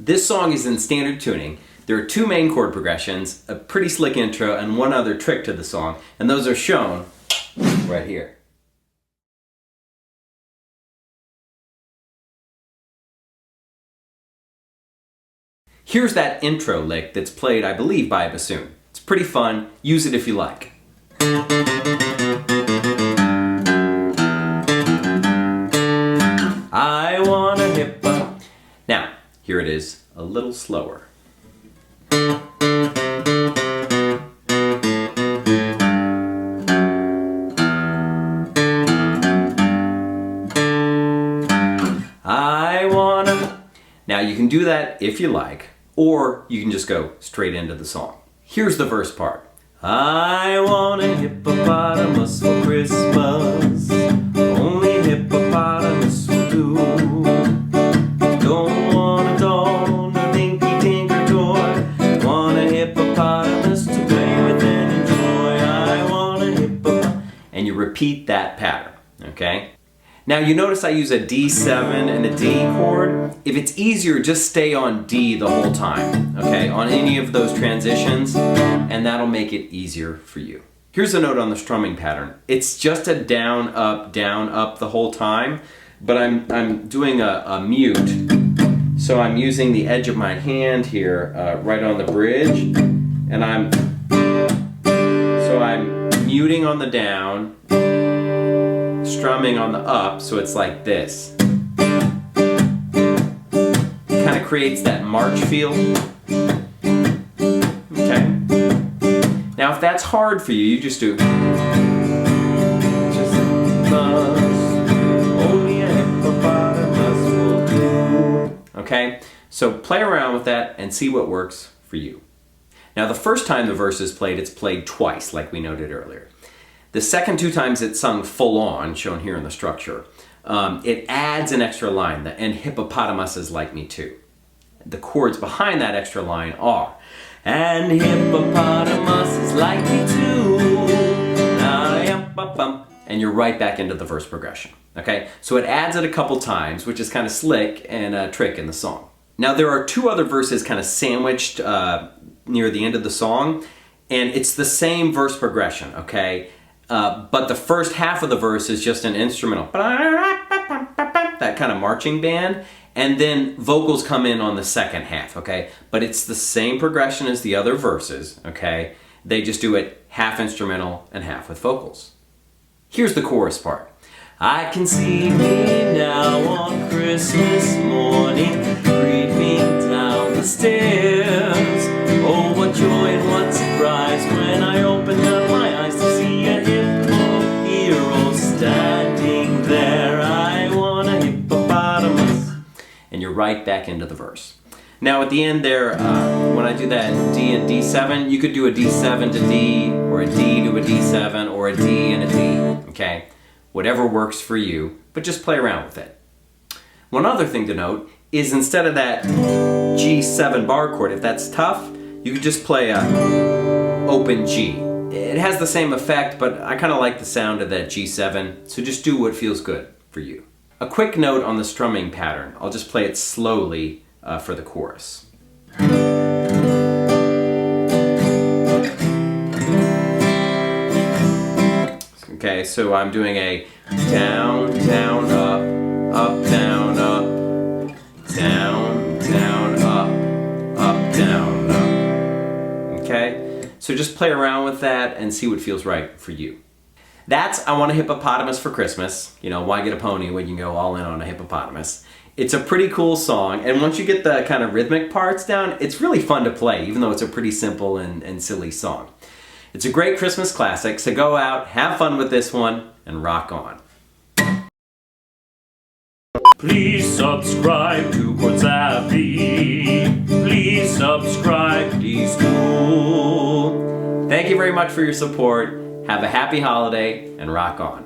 This song is in standard tuning. There are 2 main chord progressions, a pretty slick intro, and one other trick to the song, and those are shown right here. Here's that intro lick that's played, I believe, by a bassoon. It's pretty fun. Use it if you like. I want a hippo. Now, here it is, a little slower. I wanna. Now you can do that if you like, or you can just go straight into the song. Here's the verse part. I want a hippopotamus for Christmas. Only a hippopotamus will do. Don't want a doll, no dinky tinker toy. Want a hippopotamus to play with and enjoy. I want a hippopotamus. And you repeat that pattern, okay? Now you notice I use a D7 and a D chord. If it's easier, just stay on D the whole time, okay, on any of those transitions, and that'll make it easier for you. Here's a note on the strumming pattern. It's just a down, up the whole time, but I'm doing a mute. So I'm using the edge of my hand here, right on the bridge, and I'm muting on the down, strumming on the up, so it's like this. Kind of creates that march feel. Okay. Now if that's hard for you, you just do. Just only a hippopotamus will do. Okay? So play around with that and see what works for you. Now the first time the verse is played, it's played twice, like we noted earlier. The second 2 times it's sung full on, shown here in the structure, it adds an extra line, and hippopotamus is like me too. The chords behind that extra line are, and hippopotamus is like me too, and you're right back into the verse progression, okay? So it adds it a couple times, which is kind of slick and a trick in the song. Now there are 2 other verses kind of sandwiched near the end of the song, and it's the same verse progression, okay? But the first half of the verse is just an instrumental, that kind of marching band, and then vocals come in on the second half, okay? But it's the same progression as the other verses, okay? They just do it half instrumental and half with vocals. Here's the chorus part. I can see me now on Christmas morning, creeping down the stairs. Oh, what joy and what surprise when I opened up my eyes to see a hippo hero standing there. I want a hippopotamus. And you're right back into the verse. Now at the end there, when I do that D and D7, you could do a D7 to D, or a D to a D7, or a D and a D, okay? Whatever works for you, but just play around with it. One other thing to note is instead of that G7 bar chord, if that's tough, you could just play a open G. It has the same effect, but I kind of like the sound of that G7, so just do what feels good for you. A quick note on the strumming pattern. I'll just play it slowly for the chorus. Okay, so I'm doing a down, down, up, down, up, down, down, up, down, up. Okay? So just play around with that and see what feels right for you. That's I Want a Hippopotamus for Christmas. You know, why get a pony when you can go all in on a hippopotamus? It's a pretty cool song, and once you get the kind of rhythmic parts down, it's really fun to play, even though it's a pretty simple and silly song. It's a great Christmas classic, so go out, have fun with this one, and rock on. Please subscribe to Chord Savvy. Please subscribe, please do. Thank you very much for your support. Have a happy holiday, and rock on.